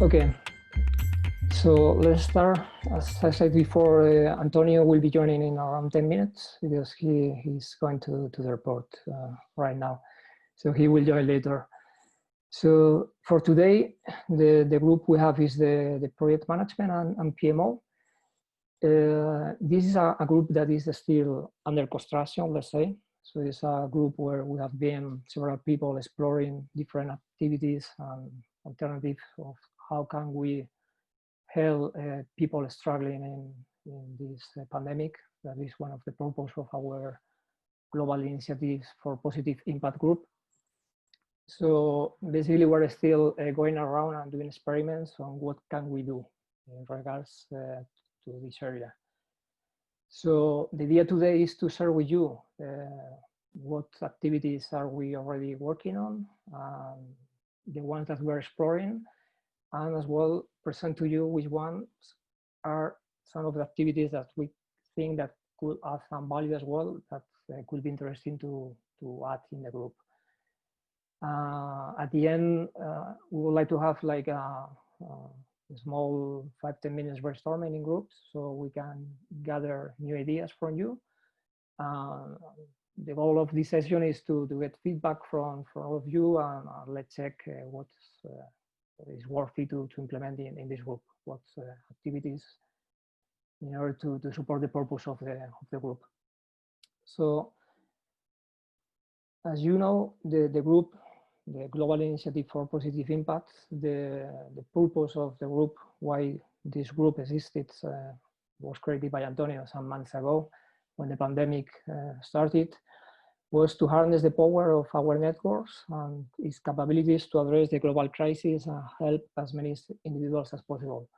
Okay, so let's start. As I said before, Antonio will be joining in around 10 minutes because he's going to the airport right now. So he will join later. So for today, the group we have is the project management and PMO. This is a group that is still under construction, let's say. So it's a group where we have been several people exploring different activities and alternatives of how can we help people struggling in this pandemic. That is one of the purpose of our global initiatives for positive impact group. So basically we're still going around and doing experiments on what can we do in regards to this area. So the idea today is to share with you what activities are we already working on, the ones that we're exploring, and as well present to you which ones are some of the activities that we think that could add some value as well, that could be interesting to add in the group. At the end, we would like to have like a small 5–10 minutes brainstorming in groups so we can gather new ideas from you. The goal of this session is to get feedback from all of you and let's check what is worthy to implement in this group, what activities in order to support the purpose of the group. So as you know, the group, the Global Initiative for Positive Impact, the purpose of the group, why this group existed, was created by Antonio some months ago when the pandemic started, was to harness the power of our networks and its capabilities to address the global crisis and help as many individuals as possible.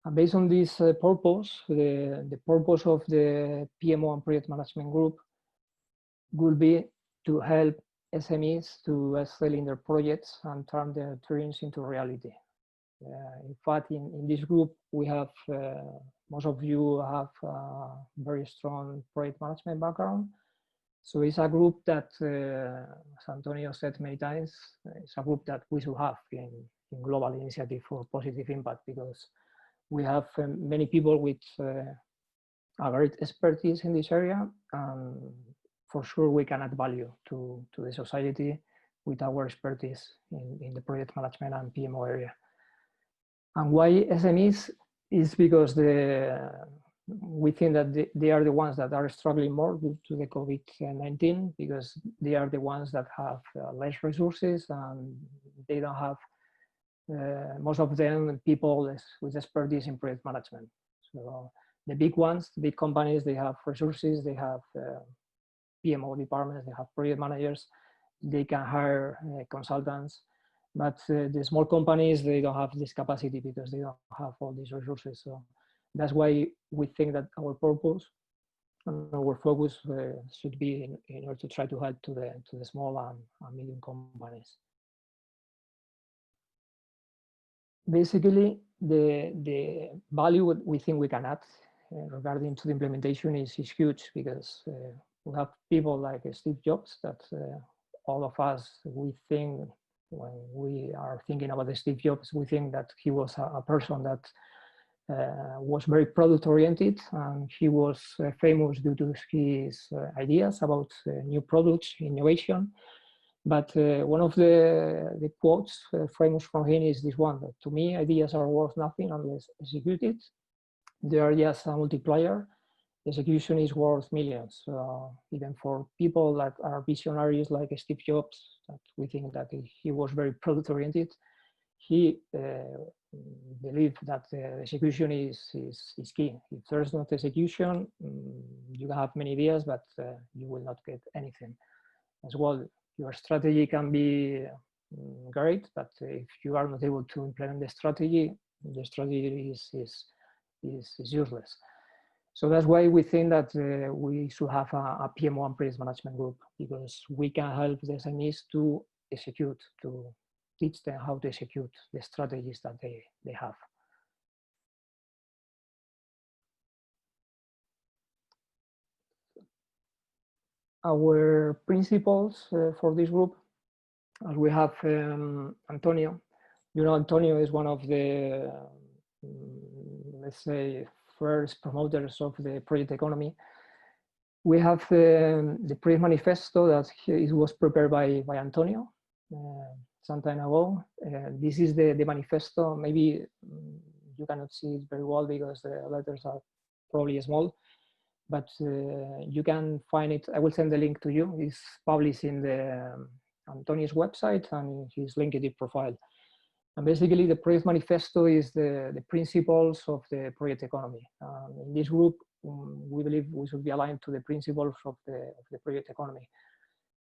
And based on this purpose, the purpose of the PMO and project management group will be to help SMEs to excel in their projects and turn their dreams into reality. In fact, in this group, we have, most of you have a very strong project management background. So it's a group that, as Antonio said many times, it's a group that we should have in Global Initiative for Positive Impact, because we have many people with a great expertise in this area. For sure, we can add value to the society with our expertise in the project management and PMO area. And why SMEs is because we think that they are the ones that are struggling more due to the COVID-19, because they are the ones that have less resources and they don't have, most of them, people with expertise in project management. So the big ones, the big companies, they have resources, they have PMO departments, they have project managers, they can hire consultants, but the small companies, they don't have this capacity because they don't have all these resources. So that's why we think that our purpose and our focus should be in order to try to help to the small and medium companies. Basically, the value we think we can add regarding to the implementation is huge, because we have people like Steve Jobs that all of us, we think, when we are thinking about the Steve Jobs, we think that he was a person that was very product oriented, and he was famous due to his ideas about new products, innovation. But one of the quotes famous from him is this one, that to me, ideas are worth nothing unless executed. They are just a multiplier. Execution is worth millions. Even for people that are visionaries like Steve Jobs, that we think that he was very product oriented, he believed that execution is key. If there's not execution, you have many ideas, but you will not get anything. As well, your strategy can be great, but if you are not able to implement the strategy is useless. So that's why we think that we should have a PMO and project management group, because we can help the SMEs to execute, to teach them how to execute the strategies that they have. Our principles for this group, as we have Antonio, Antonio is one of the, let's say, first promoters of the project economy. We have the project manifesto that it was prepared by Antonio some time ago. This is the manifesto. Maybe you cannot see it very well because the letters are probably small, but you can find it. I will send the link to you. It's published in the Antonio's website and his LinkedIn profile. And basically, the project manifesto is the principles of the project economy. In this group, we believe we should be aligned to the principles of the project economy.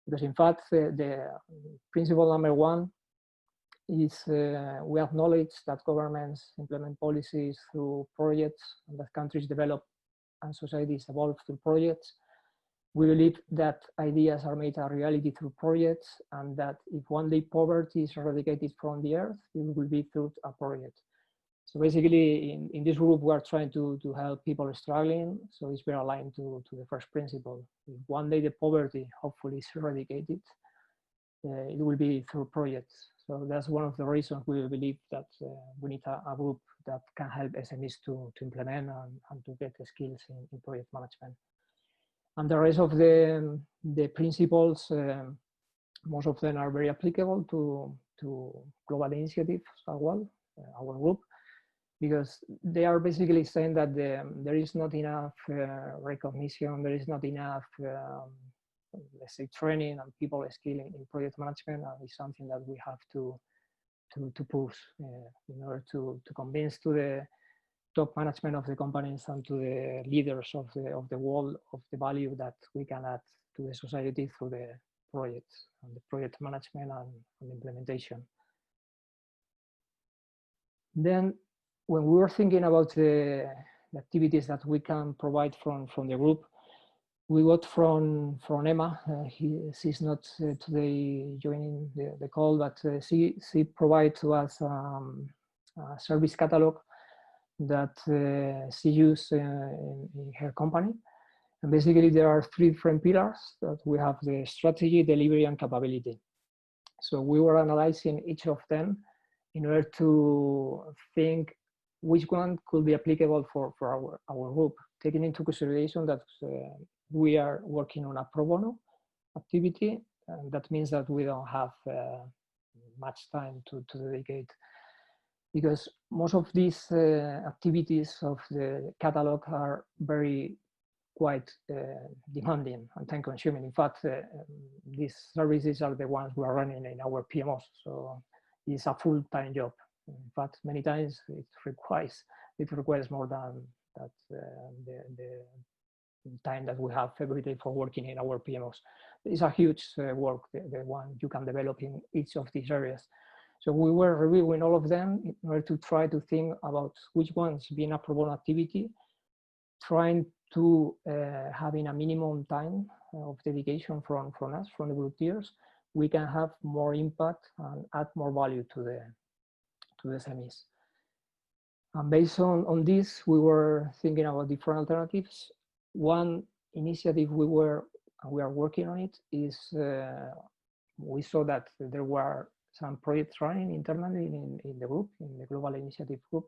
Because in fact, the principle number one is we acknowledge that governments implement policies through projects and that countries develop and societies evolve through projects. We believe that ideas are made a reality through projects, and that if one day poverty is eradicated from the earth, it will be through a project. So basically, in this group, we are trying to help people struggling. So it's very aligned to the first principle. If one day the poverty hopefully is eradicated, it will be through projects. So that's one of the reasons we believe that we need a group that can help SMEs to implement and to get the skills in project management. And the rest of the principles, most of them are very applicable to global initiatives as well, our group, because they are basically saying that there is not enough recognition, there is not enough, let's say, training and people skilling in project management, and it's something that we have to push in order to convince to the top management of the companies and to the leaders of the world of the value that we can add to the society through the projects and the project management and implementation. Then, when we were thinking about the activities that we can provide from the group, we got from Emma. She's not today joining the call, but she provided to us a service catalog that she used in her company. And basically there are three different pillars that we have: the strategy, delivery, and capability. So we were analyzing each of them in order to think which one could be applicable for our group, taking into consideration that we are working on a pro bono activity, and that means that we don't have much time to dedicate, because most of these activities of the catalog are quite demanding and time consuming. In fact, these services are the ones we are running in our PMOs, so it's a full-time job. In fact, many times it requires more than that, the time that we have every day for working in our PMOs. It's a huge work, the one you can develop in each of these areas. So we were reviewing all of them in order to try to think about which ones being a pro bono activity, trying to having a minimum time of dedication from us, from the volunteers, we can have more impact and add more value to the SMEs. And based on this, we were thinking about different alternatives. One initiative we are working on it is we saw that there were some projects running internally in the group, in the global initiative group,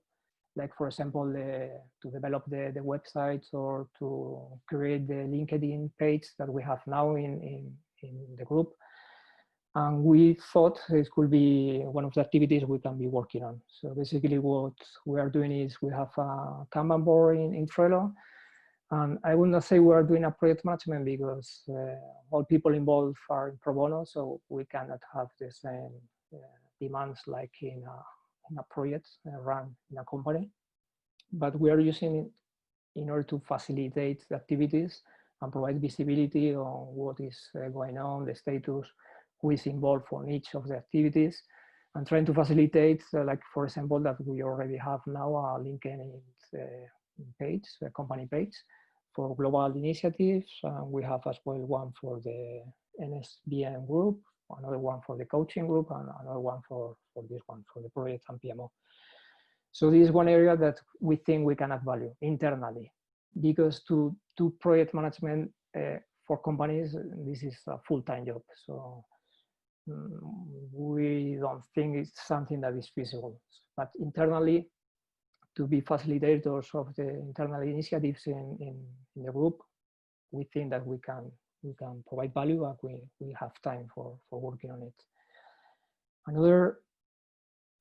like for example to develop the websites or to create the LinkedIn page that we have now in the group. And we thought it could be one of the activities we can be working on. So basically what we are doing is we have a Kanban board in Trello. And I will not say we are doing a project management because all people involved are in pro bono, so we cannot have the same demands like in a project run in a company. But we are using it in order to facilitate the activities and provide visibility on what is going on, the status, who is involved on each of the activities, and trying to facilitate, like for example, that we already have now a LinkedIn page, a company page for global initiatives. We have as well one for the NSBN group, another one for the coaching group, and another one for this one, for the project and PMO. So this is one area that we think we can add value internally, because to do project management for companies, this is a full-time job. So we don't think it's something that is feasible. But internally, to be facilitators of the internal initiatives in the group, we think that we can provide value, and we have time for working on it. Another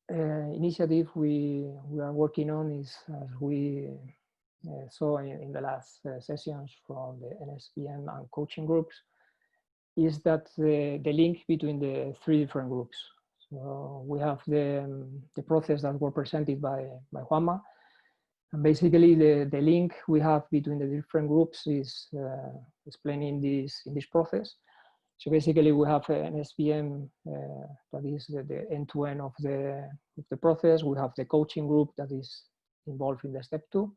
initiative we are working on is, as we saw in the last sessions from the NSBM and coaching groups, is that the link between the three different groups. So we have the process that were presented by Juanma, and basically the link we have between the different groups is explaining this in this process. So basically we have an SBM that is the end-to-end of the process. We have the coaching group that is involved in the step 2.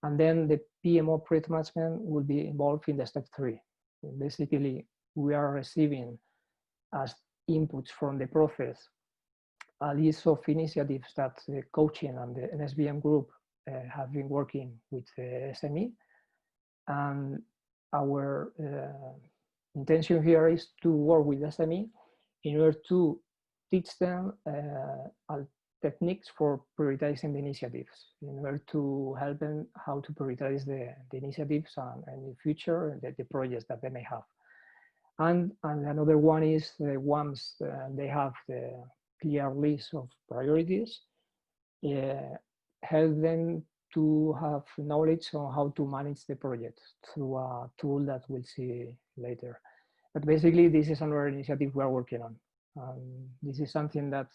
And then the PMO project management will be involved in the step 3. Basically, we are receiving as inputs from the process a list of initiatives that the coaching and the NSBM group have been working with the SME. And our intention here is to work with SME in order to teach them techniques for prioritizing the initiatives, in order to help them how to prioritize the initiatives and in the future the projects that they may have. And another one is once they have the clear list of priorities, help them to have knowledge on how to manage the project through a tool that we'll see later. But basically, this is another initiative we are working on. This is something that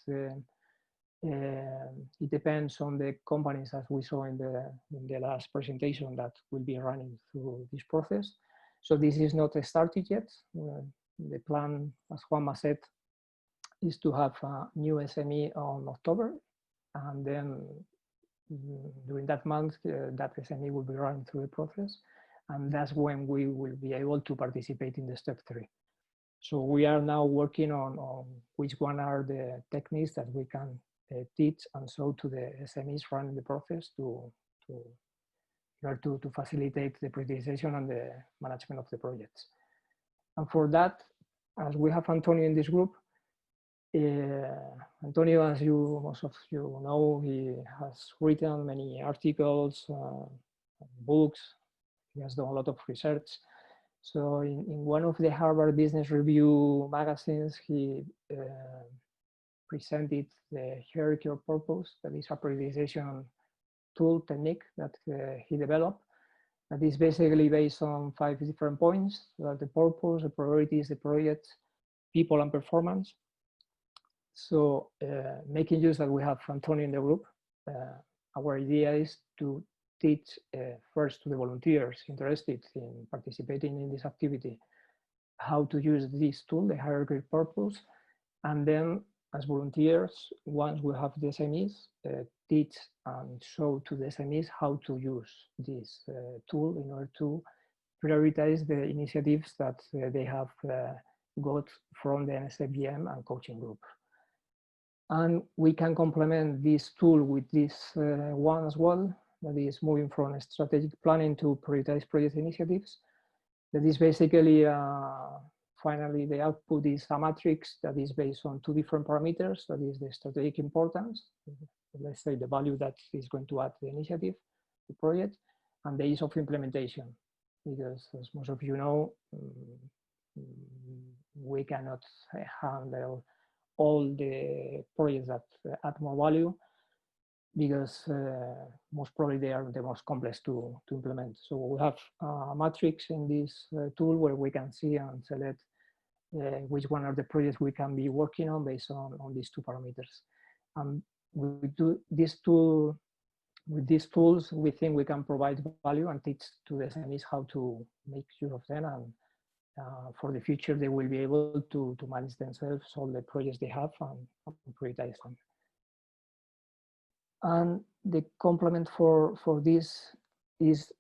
it depends on the companies, as we saw in the last presentation, that will be running through this process. So this is not started yet. The plan, as Juanma said, is to have a new SME on October, and then during that month, that SME will be running through the process, and that's when we will be able to participate in the step 3. So we are now working on which one are the techniques that we can teach and show to the SMEs running the process to facilitate the prioritization and the management of the projects. And for that, as we have Antonio in this group, Antonio, as most of you know, he has written many articles, books. He has done a lot of research. So in one of the Harvard Business Review magazines, he presented the hierarchy of purpose, that is a prioritization tool technique that he developed. That is basically based on 5 different points: the purpose, the priorities, the project, people, and performance. So making use that we have Antonio in the group, our idea is to teach first to the volunteers interested in participating in this activity how to use this tool, the hierarchy of purpose, and then as volunteers, once we have the SMEs, teach and show to the SMEs how to use this tool in order to prioritize the initiatives that they have got from the NSBM and coaching group. And we can complement this tool with this one as well, that is moving from strategic planning to prioritize project initiatives. That is basically, finally, the output is a matrix that is based on 2 different parameters. That is the strategic importance, let's say the value that is going to add the initiative, the project, and the ease of implementation. Because as most of you know, we cannot handle all the projects that add more value, because most probably they are the most complex to implement. So we have a matrix in this tool where we can see and select which one are the projects we can be working on based on these 2 parameters. And we do this tool, with these tools, we think we can provide value and teach to the SMEs how to make use of them, and for the future they will be able to manage themselves all the projects they have and prioritize them. And the complement for this is,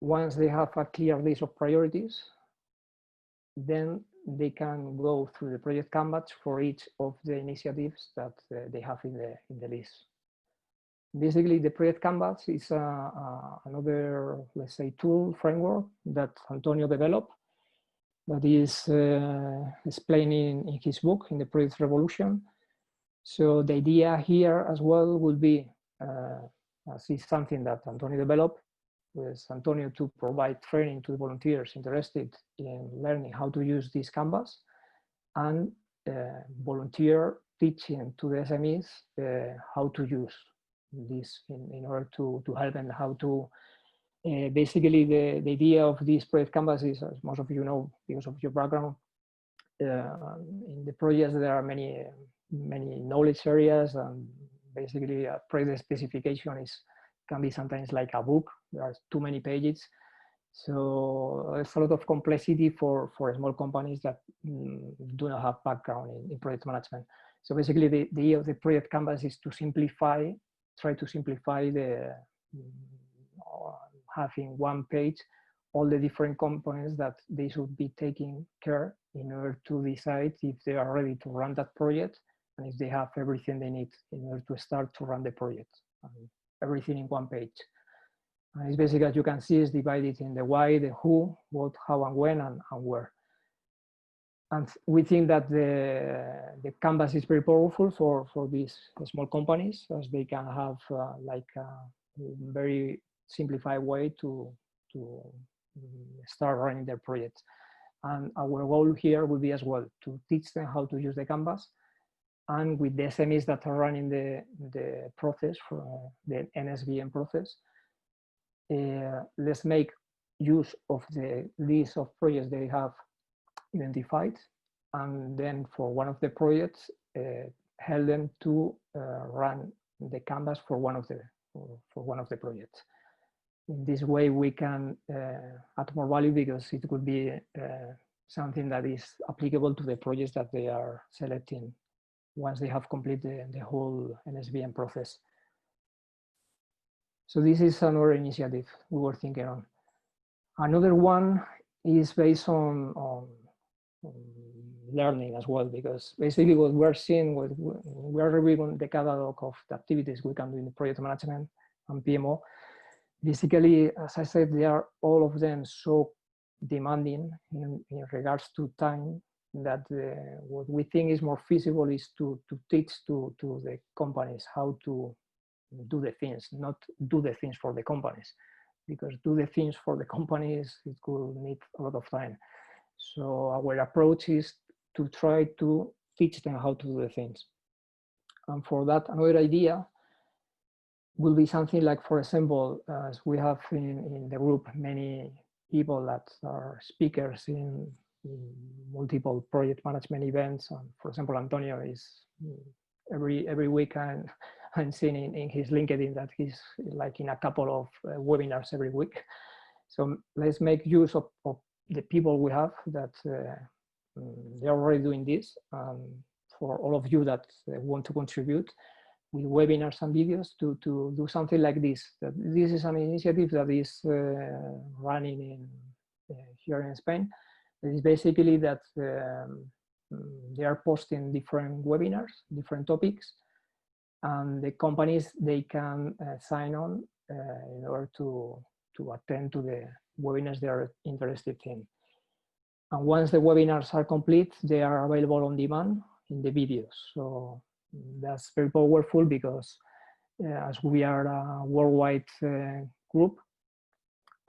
once they have a clear list of priorities, then they can go through the project canvas for each of the initiatives that they have in the list. Basically, the project canvas is another, let's say, tool framework that Antonio developed. that is explaining in his book, in the Project Revolution. So the idea here as well will be, as is something that Antonio developed, with Antonio to provide training to volunteers interested in learning how to use this canvas, and volunteer teaching to the SMEs how to use this in order to help them how to. Basically, the idea of this project canvas is, as most of you know, because of your background, in the projects there are many knowledge areas, and basically a project specification can be sometimes like a book. There are too many pages, so there's a lot of complexity for small companies that do not have background in project management. So basically, the idea of the project canvas is to simplify, try to simplify the having one page all the different components that they should be taking care in order to decide if they are ready to run that project, and if they have everything they need in order to start to run the project. Everything in one page. And it's basically, as you can see, is divided in the why, the who, what, how, and when, and where. And we think that the canvas is very powerful for these small companies, as they can have like a very simplified way to start running their projects. And our goal here will be as well to teach them how to use the canvas, and with the SMEs that are running the process, for the NSBM process, let's make use of the list of projects they have identified, and then for one of the projects, help them to run the canvas for one of the projects. In this way, we can add more value, because it could be something that is applicable to the projects that they are selecting once they have completed the whole NSBM process. So this is another initiative we were thinking on. Another one is based on learning as well, because basically what we're seeing, we're reviewing the catalog of the activities we can do in the project management and PMO. Basically, as I said, they are all of them so demanding in regards to time, that what we think is more feasible is to teach to the companies how to do the things, not do the things for the companies, because do the things for the companies, it could need a lot of time. So our approach is to try to teach them how to do the things. And for that, another idea will be something like, for example, as we have in the group many people that are speakers in multiple project management events. And for example, Antonio is every week I'm seeing in his LinkedIn that he's like in a couple of webinars every week. So let's make use of the people we have that they're already doing this. For all of you that want to contribute with webinars and videos to do something like this. This is an initiative that is running here in Spain. It is basically that they are posting different webinars, different topics, and the companies, they can sign on in order to attend to the webinars they are interested in. And once the webinars are complete, they are available on demand in the videos. So that's very powerful, because as we are a worldwide group,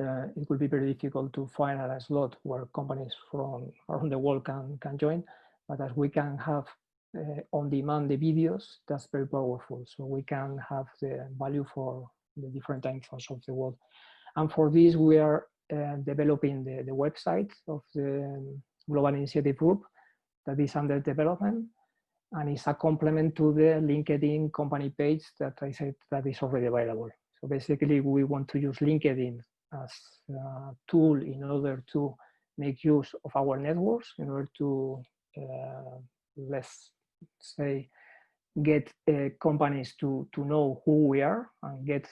it will be very difficult to find a slot where companies from around the world can join. But as we can have on demand the videos, that's very powerful. So we can have the value for the different time zones of the world. And for this, we are developing the website of the Global Initiative Group that is under development, and it's a complement to the LinkedIn company page that I said that is already available. So basically, we want to use LinkedIn as a tool in order to make use of our networks, in order to, let's say, get companies to know who we are and get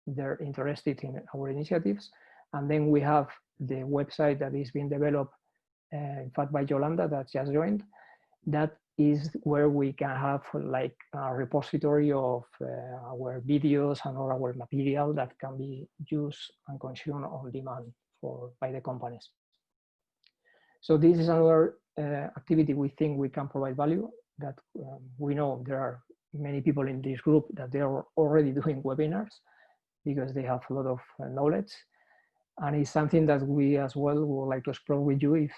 they're interested in our initiatives. And then we have the website that is being developed, in fact, by Yolanda that just joined. That is where we can have like a repository of our videos and all our material that can be used and consumed on demand by the companies. So this is another activity we think we can provide value, that we know there are many people in this group that they are already doing webinars because they have a lot of knowledge. And it's something that we as well would like to explore with you if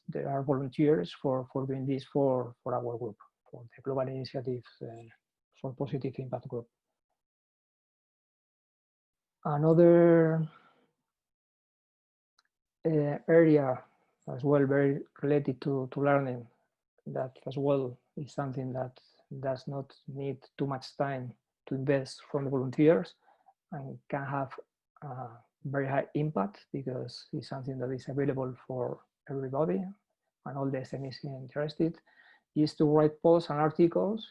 there are volunteers for doing this for our group, for the Global Initiative for Positive Impact Group. Another area as well very related to learning, that as well is something that does not need too much time to invest from the volunteers and can have very high impact because it's something that is available for everybody and all the SMEs interested, is to write posts and articles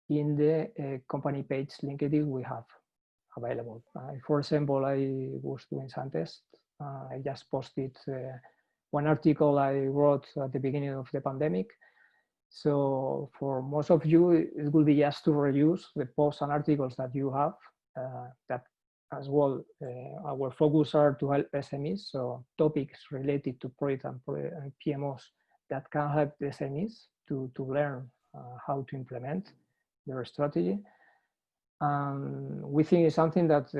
in the company page LinkedIn we have available. For example, I was doing some tests. I just posted one article I wrote at the beginning of the pandemic. So for most of you, it will be just to reuse the posts and articles that you have. That as well, our focus are to help SMEs. So topics related to project and PMOs that can help the SMEs to learn how to implement their strategy. We think it's something that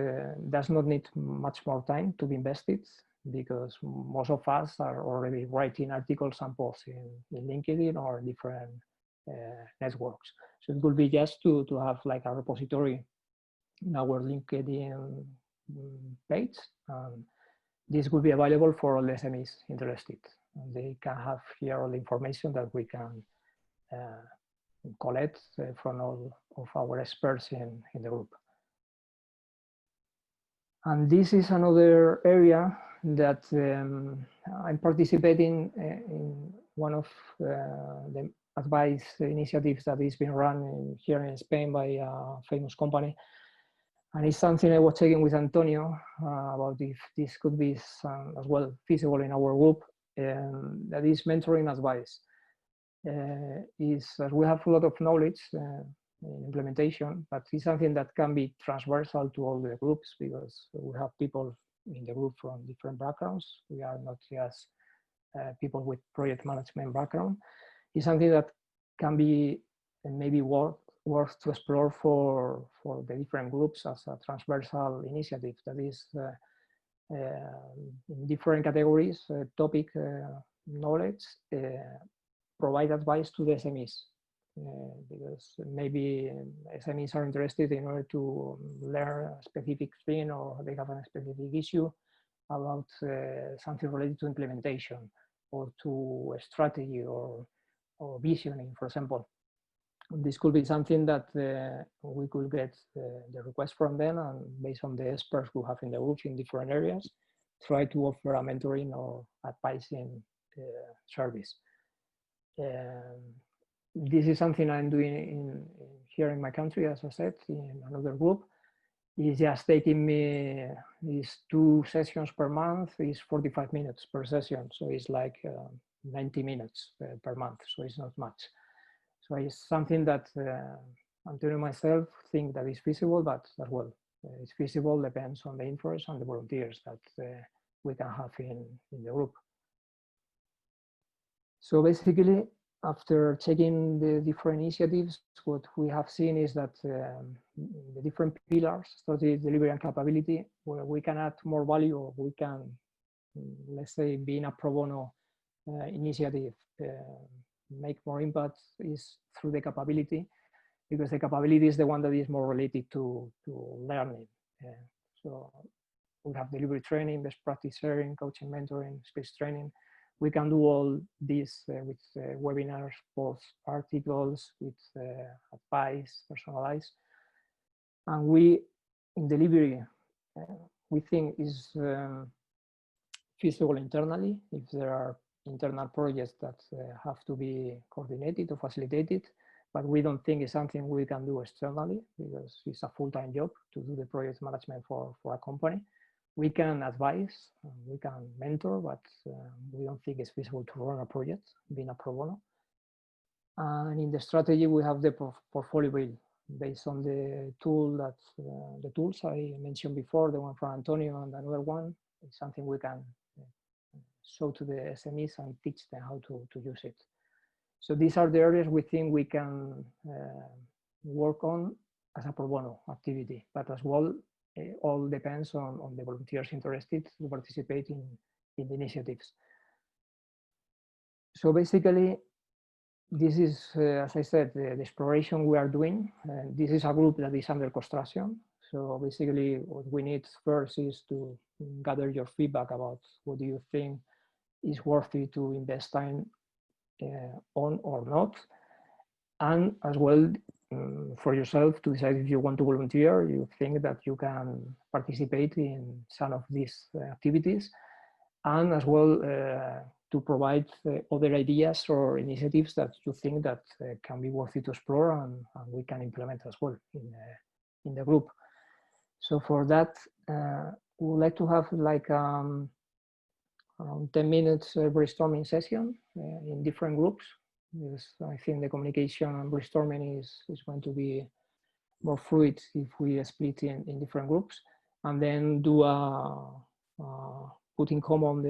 does not need much more time to be invested, because most of us are already writing articles and posts in LinkedIn or different networks. So it could be just to have like a repository in our LinkedIn page. This could be available for all SMEs interested. They can have here all the information that we can collect from all of our experts in the group. And this is another area that I'm participating in one of the advice initiatives that is being run here in Spain by a famous company. And it's something I was checking with Antonio about if this could be as well feasible in our group, that is mentoring advice. Is that we have a lot of knowledge in implementation, but it's something that can be transversal to all the groups, because we have people in the group from different backgrounds. We are not just people with project management background. It's something that can be maybe worth to explore for the different groups as a transversal initiative that is in different categories, topic, knowledge, provide advice to the SMEs, because maybe SMEs are interested in order to learn a specific thing, or they have a specific issue about something related to implementation or to a strategy or visioning, for example. This could be something that we could get the request from them, and based on the experts we have in the group in different areas, try to offer a mentoring or advising service. This is something I'm doing here in my country, as I said, in another group. It's just taking me, is 2 sessions per month, is 45 minutes per session. So it's like 90 minutes per month. So it's not much. So it's something that Antonio and myself think that is feasible, but as well, it's feasible, depends on the interest and the volunteers that we can have in the group. So basically, after checking the different initiatives, what we have seen is that the different pillars, strategy, delivery, and capability, where we can add more value, or we can, let's say, being a pro bono initiative, make more impact, is through the capability, because the capability is the one that is more related to learning. So we have delivery training, best practice sharing, coaching, mentoring, space training. We can do all this with webinars, posts, articles, with advice, personalized. And we, in delivery, we think is feasible internally if there are internal projects that have to be coordinated or facilitated, but we don't think it's something we can do externally, because it's a full-time job to do the project management for a company. We can advise, we can mentor, but we don't think it's feasible to run a project being a pro bono. And in the strategy, we have the portfolio build based on the tool that the tools I mentioned before, the one from Antonio and another one. It's something we can show to the SMEs and teach them how to use it. So these are the areas we think we can work on as a pro bono activity, but as well, all depends on the volunteers interested to participate in the initiatives. So basically, this is, as I said, the exploration we are doing. This is a group that is under construction. So basically, what we need first is to gather your feedback about what do you think is worthy to invest time on or not. And as well, for yourself to decide if you want to volunteer, you think that you can participate in some of these activities, and as well to provide other ideas or initiatives that you think that can be worthy to explore and we can implement as well in the group. So for that, we would like to have like around 10 minutes brainstorming session in different groups. Because I think the communication and brainstorming is going to be more fluid if we split in different groups, and then do put in common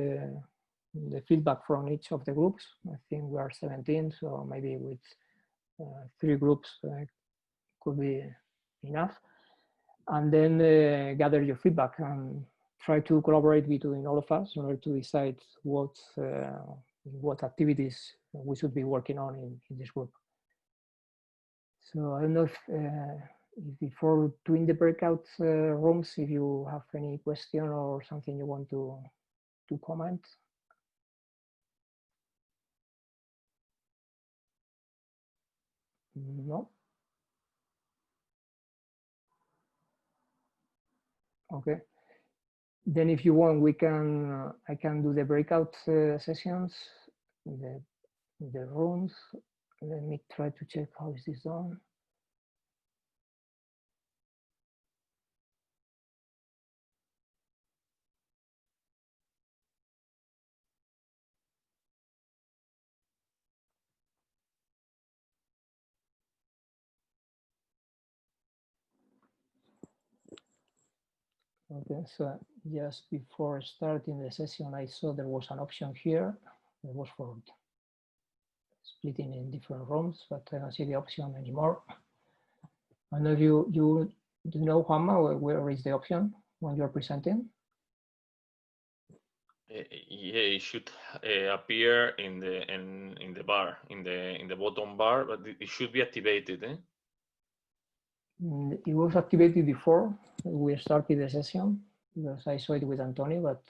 the feedback from each of the groups. I think we are 17, so maybe with 3 groups could be enough. And then gather your feedback and try to collaborate between all of us in order to decide what activities we should be working on in this group. So I don't know if before doing the breakout rooms, if you have any question or something you want to comment. No. Okay. Then if you want, we can I can do the breakout sessions, the rooms. Let me try to check how is this done. Okay, so just before starting the session, I saw there was an option here. It was for splitting in different rooms, but I don't see the option anymore. I don't know if you do you know, Juanma, where is the option when you're presenting? Yeah, it should appear in the bar, in the bottom bar, but it should be activated. Eh? It was activated before we started the session because I saw it with Antonio, but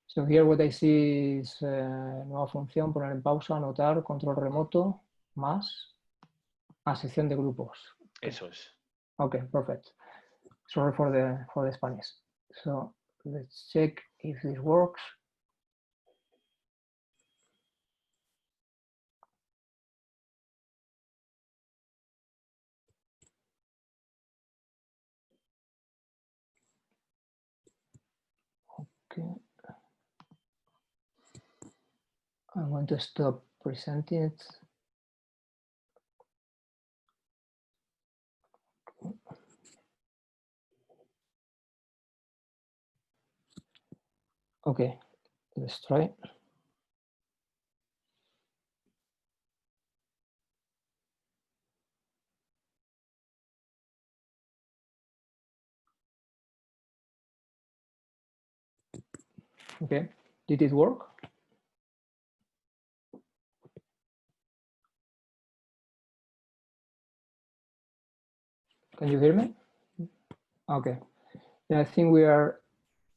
so here what I see is nueva función, poner en pausa, anotar, control remoto, más, sección de grupos. Okay. Eso es. Okay, perfect. Sorry for the Spanish. So let's check if this works. Okay. I'm going to stop presenting it. Okay, let's try. Okay, did it work? Can you hear me? Okay. Yeah, I think we are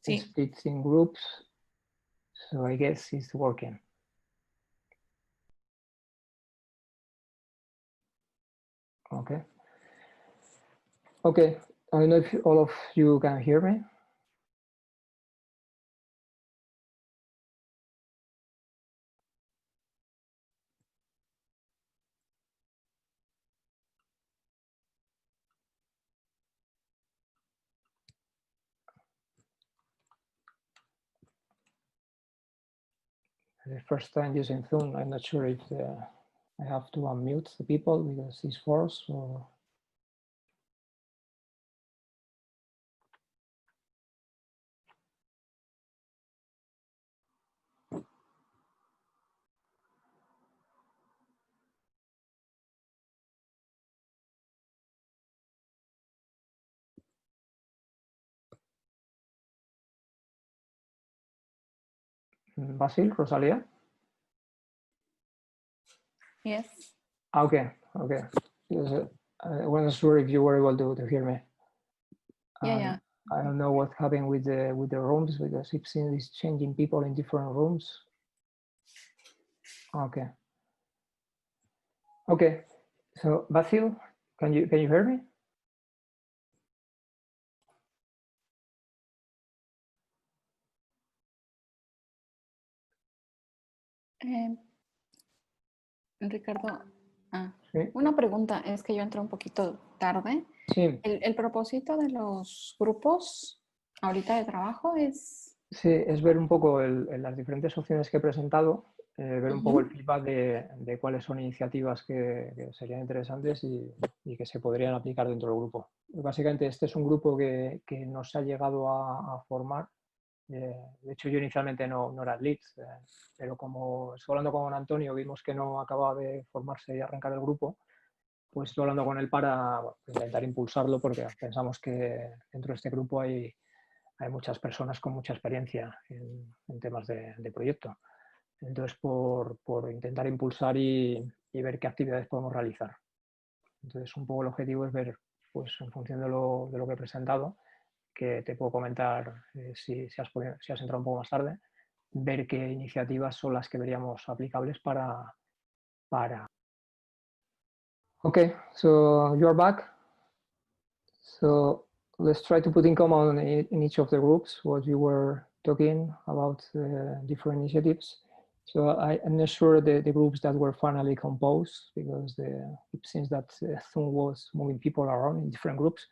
split in groups, so I guess it's working. Okay. Okay, I don't know if all of you can hear me. The first time using Zoom, I'm not sure if I have to unmute the people because it's forced or. Basil, Rosalia? Yes. Okay, okay. Because, I wasn't sure if you were able to hear me. Yeah. I don't know what happened with the rooms, because it seems it's changing people in different rooms. Okay. Okay. So Basil, can you hear me? Ricardo, Sí. una pregunta, es que yo entré un poquito tarde. Sí. ¿El propósito de los grupos ahorita de trabajo es? Sí, es ver un poco las diferentes opciones que he presentado, ver un poco el feedback de cuáles son iniciativas que serían interesantes y que se podrían aplicar dentro del grupo. Básicamente este es un grupo que no se ha llegado a formar. De hecho, yo inicialmente no era el lead, pero como estoy hablando con Antonio, vimos que no acababa de formarse y arrancar el grupo, pues estoy hablando con él para intentar impulsarlo, porque pensamos que dentro de este grupo hay muchas personas con mucha experiencia en temas de proyecto. Entonces, por intentar impulsar y ver qué actividades podemos realizar. Entonces, un poco el objetivo es ver, pues en función de lo que he presentado, que te puedo comentar si has entrado un poco más tarde, ver qué iniciativas son las que veríamos aplicables para... Okay, so you're back. So let's try to put in common in each of the groups what you were talking about, different initiatives. So I'm not sure the groups that were finally composed, because it seems that Zoom was moving people around in different groups.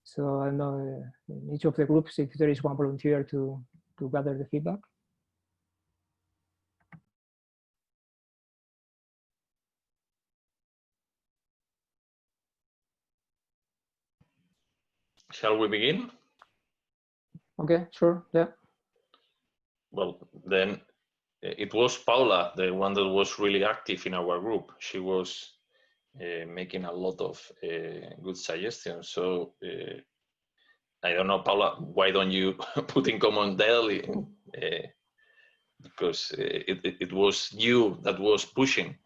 So I don't know in each of the groups if there is one volunteer to gather the feedback. Shall we begin? Okay, sure, yeah. Well, then it was Paula, the one that was really active in our group. She was making a lot of good suggestions. So I don't know, Paula, why don't you put in common daily? Because it was you that was pushing.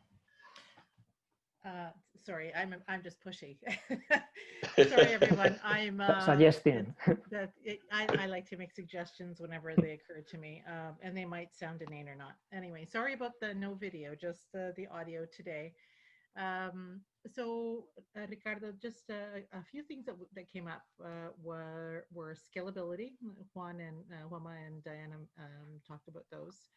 Sorry, I'm just pushy. Sorry, everyone. I'm suggesting. I like to make suggestions whenever they occur to me, and they might sound inane or not. Anyway, sorry about the no video, just the audio today. So Ricardo, just a few things that came up were scalability. Juan and Juanma and Diana talked about those.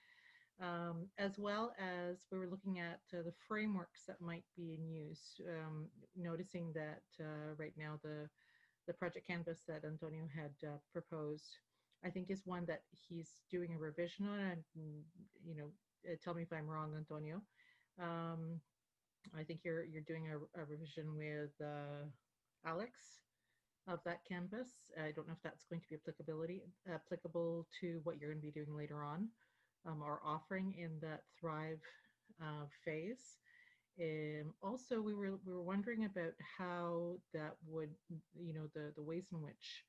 As well as we were looking at the frameworks that might be in use, noticing that right now the project canvas that Antonio had proposed, I think is one that he's doing a revision on, and tell me if I'm wrong, Antonio. I think you're doing a revision with Alex of that canvas. I don't know if that's going to be applicable to what you're going to be doing later on. Or offering in that Thrive phase. Also, we were wondering about how that would, the ways in which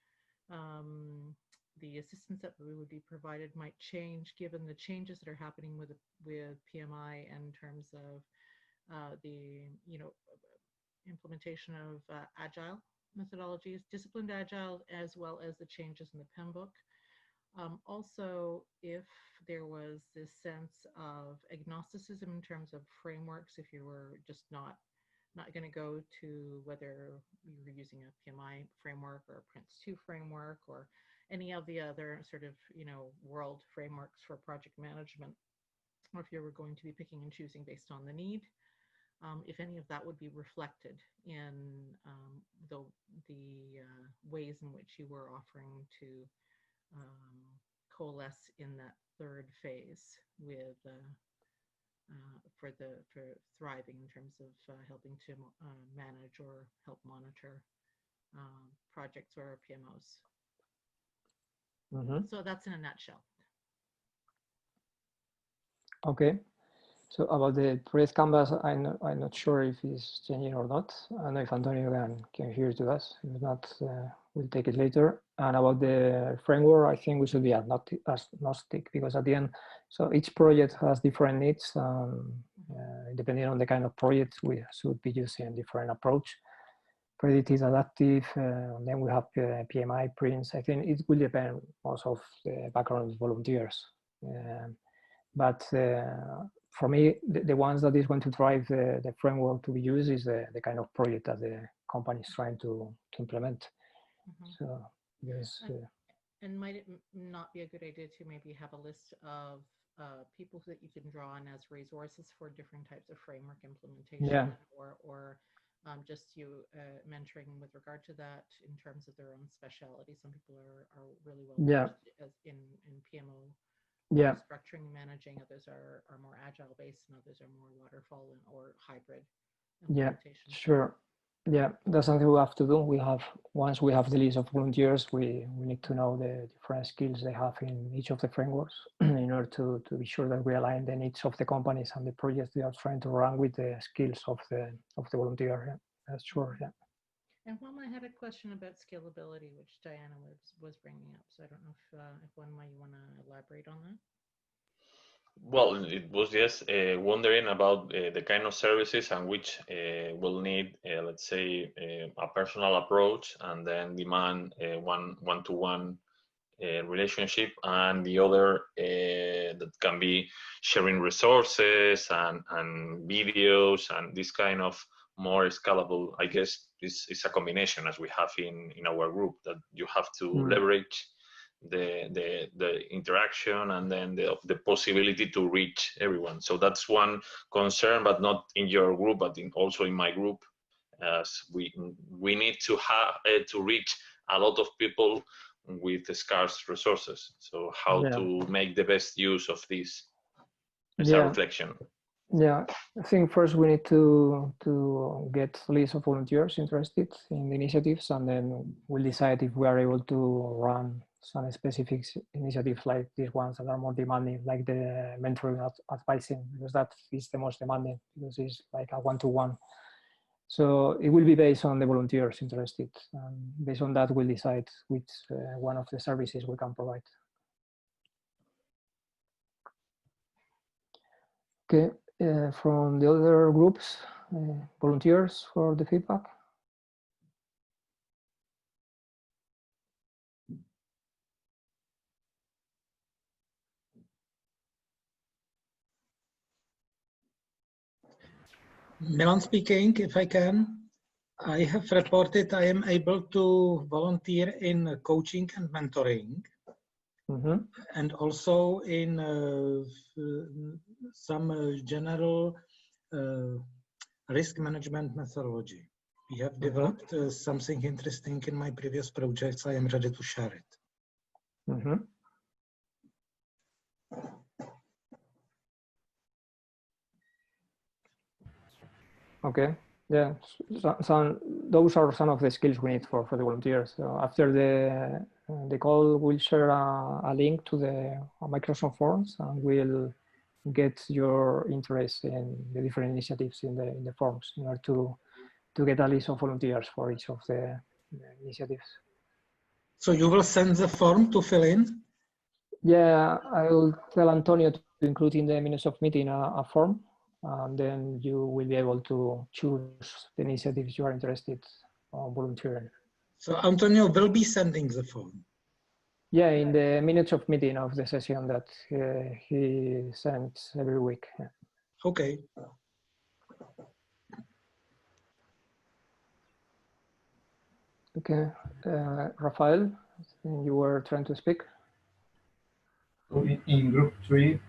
the assistance that we would be provided might change given the changes that are happening with PMI in terms of the implementation of agile methodologies, disciplined agile, as well as the changes in the PEM book. Also, if there was this sense of agnosticism in terms of frameworks, if you were just not going to go to whether you were using a PMI framework or a Prince2 framework or any of the other sort of, world frameworks for project management, or if you were going to be picking and choosing based on the need, if any of that would be reflected in the ways in which you were offering to coalesce in that third phase with for thriving in terms of helping to manage or help monitor projects or PMOs. So that's in a nutshell. Okay. So about the project canvas, I'm not sure if it's changing or not. I don't know if Antonio can hear to us. If not, we'll take it later. And about the framework, I think we should be agnostic, because at the end, so each project has different needs. Depending on the kind of project, we should be using a different approach. Credit is adaptive, and then we have PMI prints. I think it will depend also of the background of volunteers. But for me, the ones that is going to drive the framework to be used is the kind of project that the company is trying to implement. So yes. And might it not be a good idea to maybe have a list of people that you can draw on as resources for different types of framework implementation? Yeah. Or just you mentoring with regard to that in terms of their own specialty. Some people are really well versed as in PMO structuring and managing. Others are more agile based, and others are more waterfall or hybrid implementation. Yeah, sure. Yeah, that's something we have to do. Once we have the list of volunteers, we need to know the different skills they have in each of the frameworks in order to be sure that we align the needs of the companies and the projects they are trying to run with the skills of the volunteer. Yeah, that's sure. Yeah. And Juan, I had a question about scalability, which Diana was bringing up. So I don't know if Juan, you want to elaborate on that? Well, it was just wondering about the kind of services and which will need, let's say, a personal approach, and then demand one-to-one relationship, and the other that can be sharing resources and videos and this kind of more scalable. I guess this is a combination, as we have in our group, that you have to leverage the interaction and then the possibility to reach everyone. So that's one concern, but not in your group, but also in my group, as we need to have to reach a lot of people with scarce resources. So how to make the best use of this as a reflection. Yeah, I think first we need to get a list of volunteers interested in the initiatives, and then we'll decide if we are able to run some specific initiatives like these ones that are more demanding, like the mentoring advising, because that is the most demanding, because it's like a one-to-one. So it will be based on the volunteers interested, and based on that we'll decide which one of the services we can provide. Okay. From the other groups, volunteers for the feedback. Milan speaking, if I can. I have reported I am able to volunteer in coaching and mentoring. And also in some general risk management methodology. We have developed something interesting in my previous projects. I am ready to share it. Okay. Yeah, those are some of the skills we need for the volunteers. So after the call, we'll share a link to the Microsoft Forms, and we'll get your interest in the different initiatives in the forms in order to get a list of volunteers for each of the initiatives. So you will send the form to fill in? Yeah, I will tell Antonio to include in the minutes of meeting a form. And then you will be able to choose the initiatives you are interested in volunteering. So Antonio will be sending the form? Yeah, in the minutes of meeting of the session that he sends every week. Yeah. Okay. Okay, Rafael, you were trying to speak? So in group 3,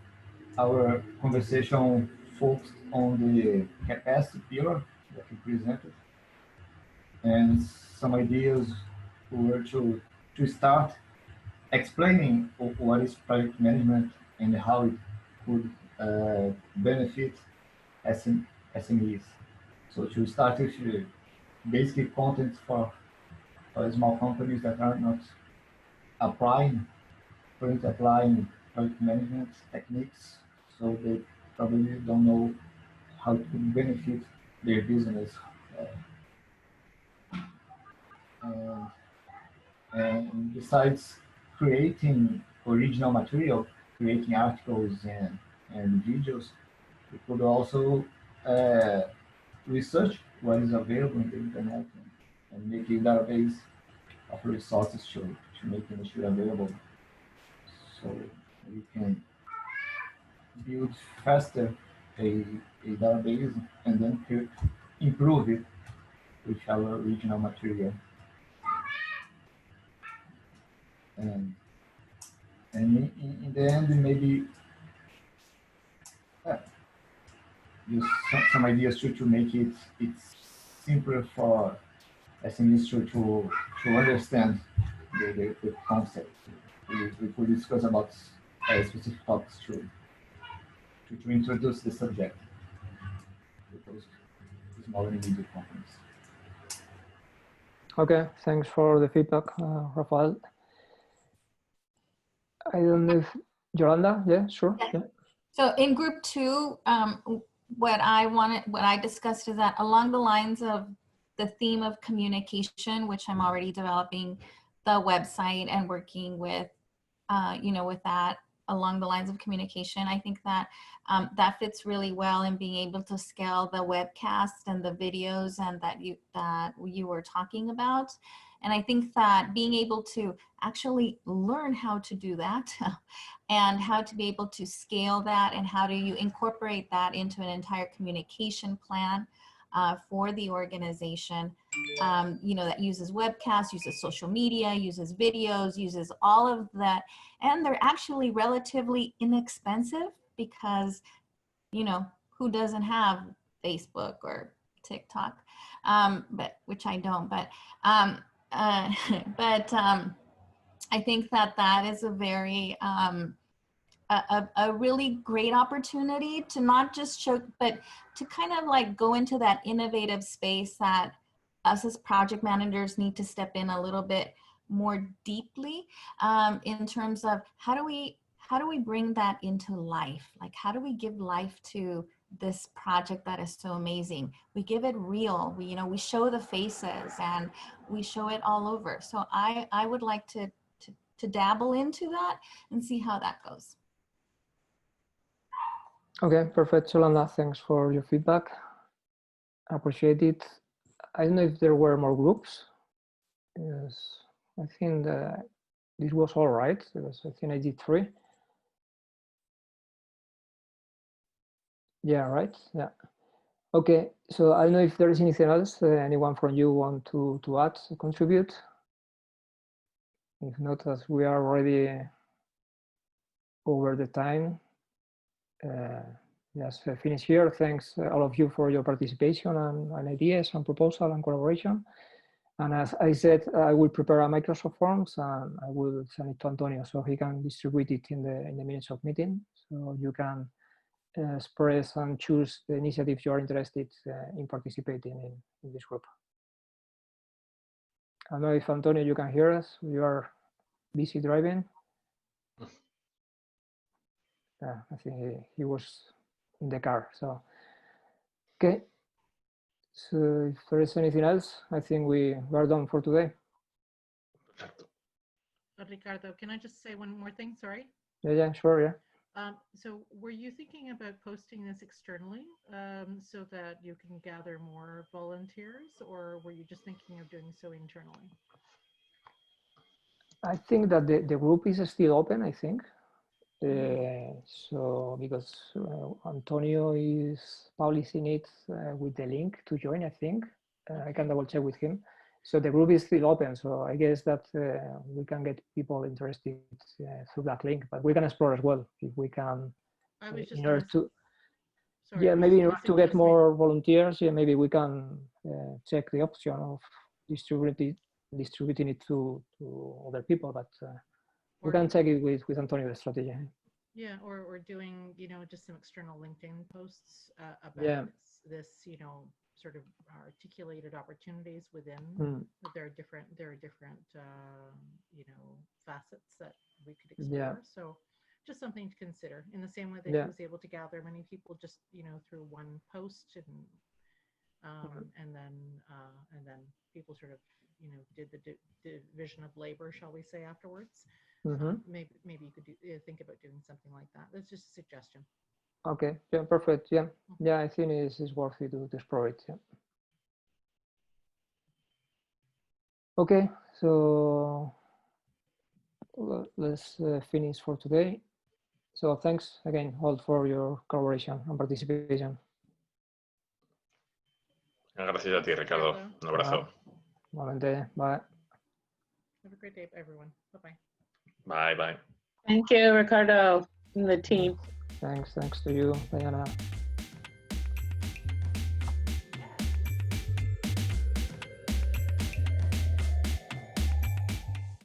our conversation focused on the capacity pillar that you presented, and some ideas were to start explaining what is project management and how it could benefit SMEs. So to start with basic content for small companies that are not currently applying project management techniques, so they probably don't know how to benefit their business. And besides creating original material, creating articles and videos, we could also research what is available in the internet and make a database of resources to make the material available. So we can build faster a database and then improve it with our original material. And in the end, maybe use some ideas to make it simpler for SMEs to understand the concept. We could discuss about specific topics to introduce the subject to those small and medium companies. Okay, thanks for the feedback, Rafael. I don't know if Yolanda, yeah, sure. Yeah. So in group 2, what I discussed is that along the lines of the theme of communication, which I'm already developing the website and working with, with that along the lines of communication. I think that that fits really well in being able to scale the webcast and the videos and that you were talking about. And I think that being able to actually learn how to do that and how to be able to scale that and how do you incorporate that into an entire communication plan for the organization, that uses webcasts, uses social media, uses videos, uses all of that. And they're actually relatively inexpensive because, who doesn't have Facebook or TikTok, which I don't, but I think that is a very, a really great opportunity to not just show, but to kind of like go into that innovative space that us as project managers need to step in a little bit more deeply in terms of how do we bring that into life? Like, how do we give life to this project that is so amazing? We give it real, we show the faces and we show it all over. So I would like to dabble into that and see how that goes. Okay, perfect, Yolanda. Thanks for your feedback. I appreciate it. I don't know if there were more groups. Yes, I think this was all right. Because I think I did 3. Yeah, right. Yeah. Okay, so I don't know if there is anything else anyone from you want to add, contribute. If not, as we are already over the time, just finish here. Thanks all of you for your participation and ideas and proposal and collaboration. And as I said, I will prepare a Microsoft Forms and I will send it to Antonio so he can distribute it in the minutes of meeting. So you can express and choose the initiatives you are interested in participating in this group. I don't know if Antonio, you can hear us. You are busy driving. Yeah, I think he was in the car. So, okay. So if there is anything else, I think we are done for today. Ricardo, can I just say one more thing? Sorry. Yeah, sure, yeah. So were you thinking about posting this externally so that you can gather more volunteers, or were you just thinking of doing so internally? I think that the group is still open, I think. So because Antonio is publishing it with the link to join, I think. I can double check with him. So the group is still open. So I guess that we can get people interested through that link, but we can explore as well if we can. I was just in order to, sorry, yeah, maybe in order to get more volunteers, yeah, maybe we can check the option of distributing it to other people, but we can check it with Antonio, the strategy. Yeah, or doing, just some external LinkedIn posts about this, sort of articulated opportunities within. There are different, facets that we could explore. Yeah. So just something to consider. In the same way that he was able to gather many people just, through one post, and then people sort of did the division of labor, shall we say, afterwards. Maybe you could think about doing something like that. That's just a suggestion. Okay, yeah, perfect. Yeah, I think it's worth it to explore it. Yeah. Okay, so let's finish for today. So thanks again all for your collaboration and participation. Gracias a ti, Ricardo. Un abrazo. Igualmente, bye. Have a great day, everyone. Bye-bye. Bye, bye. Thank you, Ricardo and the team. Thanks to you, Diana.